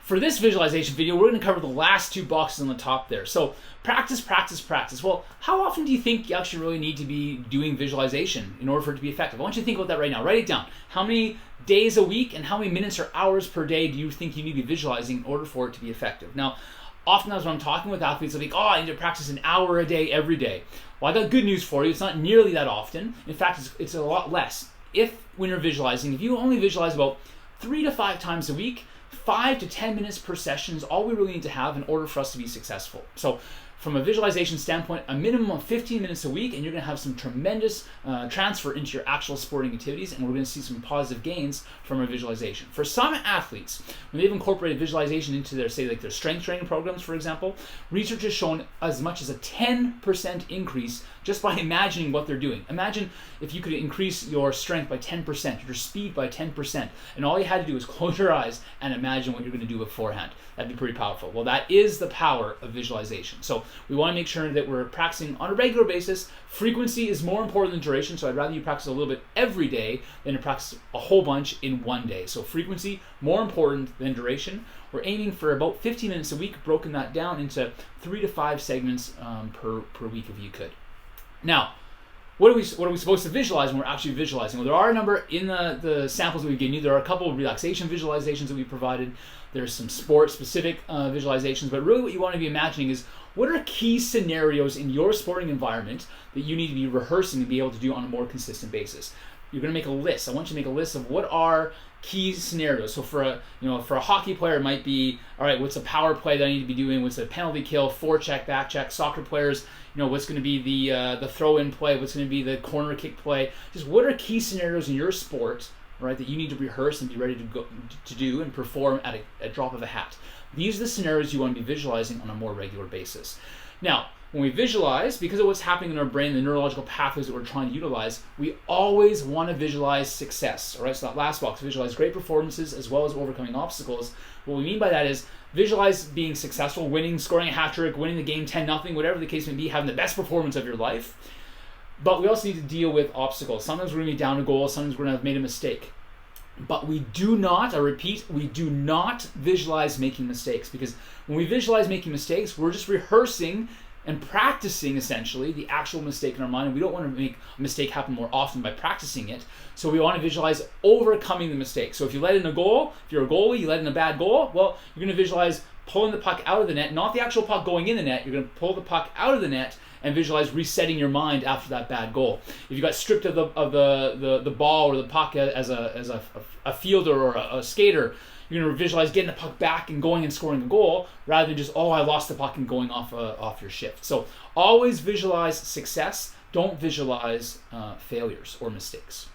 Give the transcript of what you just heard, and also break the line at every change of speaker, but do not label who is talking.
For this visualization video, we're going to cover the last two boxes on the top there. So practice, practice, practice. Well, how often do you think you actually really need to be doing visualization in order for it to be effective? I want you to think about that right now. Write it down. How many days a week and how many minutes or hours per day do you think you need to be visualizing in order for it to be effective? Now, oftentimes when I'm talking with athletes, they'll be like, oh, I need to practice an hour a day every day. Well, I got good news for you. It's not nearly that often. In fact, it's a lot less. When you're visualizing, if you only visualize about 3 to 5 times a week, 5 to 10 minutes per session is all we really need to have in order for us to be successful. So from a visualization standpoint, a minimum of 15 minutes a week, and you're going to have some tremendous transfer into your actual sporting activities, and we're going to see some positive gains from our visualization. For some athletes, when they've incorporated visualization into their, say, like their strength training programs, for example, research has shown as much as a 10% increase just by imagining what they're doing. Imagine if you could increase your strength by 10%, your speed by 10%, and all you had to do is close your eyes and imagine what you're going to do beforehand. That'd be pretty powerful. Well, that is the power of visualization. So we want to make sure that we're practicing on a regular basis. Frequency is more important than duration, so I'd rather you practice a little bit every day than to practice a whole bunch in one day. So frequency, more important than duration. We're aiming for about 15 minutes a week, broken that down into 3 to 5 segments per week if you could. Now, what are we supposed to visualize when we're actually visualizing? Well, there are a number in the samples that we've given you. There are a couple of relaxation visualizations that we provided. There's some sport-specific visualizations, but really what you want to be imagining is what are key scenarios in your sporting environment that you need to be rehearsing and be able to do on a more consistent basis. You're going to make a list. I want you to make a list of what are key scenarios. So for a hockey player, it might be, all right, what's a power play that I need to be doing? What's a penalty kill, forecheck, back check? Soccer players, what's going to be the throw-in play? What's going to be the corner kick play? Just what are key scenarios in your sport, right, that you need to rehearse and be ready to do and perform at a drop of a hat? These are the scenarios you want to be visualizing on a more regular basis. Now, when we visualize, because of what's happening in our brain, the neurological pathways that we're trying to utilize, we always want to visualize success. All right, so that last box, visualize great performances as well as overcoming obstacles. What we mean by that is visualize being successful, winning, scoring a hat trick, winning the game 10-0, whatever the case may be, having the best performance of your life. But we also need to deal with obstacles. Sometimes we're going to be down a goal, sometimes we're going to have made a mistake. But we do not, I repeat, we do not visualize making mistakes, because when we visualize making mistakes, we're just rehearsing and practicing essentially the actual mistake in our mind, and we don't want to make a mistake happen more often by practicing it. So we want to visualize overcoming the mistake. So if you let in a goal, if you're a goalie, you let in a bad goal, well, you're going to visualize pulling the puck out of the net, not the actual puck going in the net. You're going to pull the puck out of the net and visualize resetting your mind after that bad goal. If you got stripped of the ball or the puck as a fielder or a skater, you're going to visualize getting the puck back and going and scoring a goal rather than just, oh, I lost the puck and going off your shift. So always visualize success. Don't visualize failures or mistakes.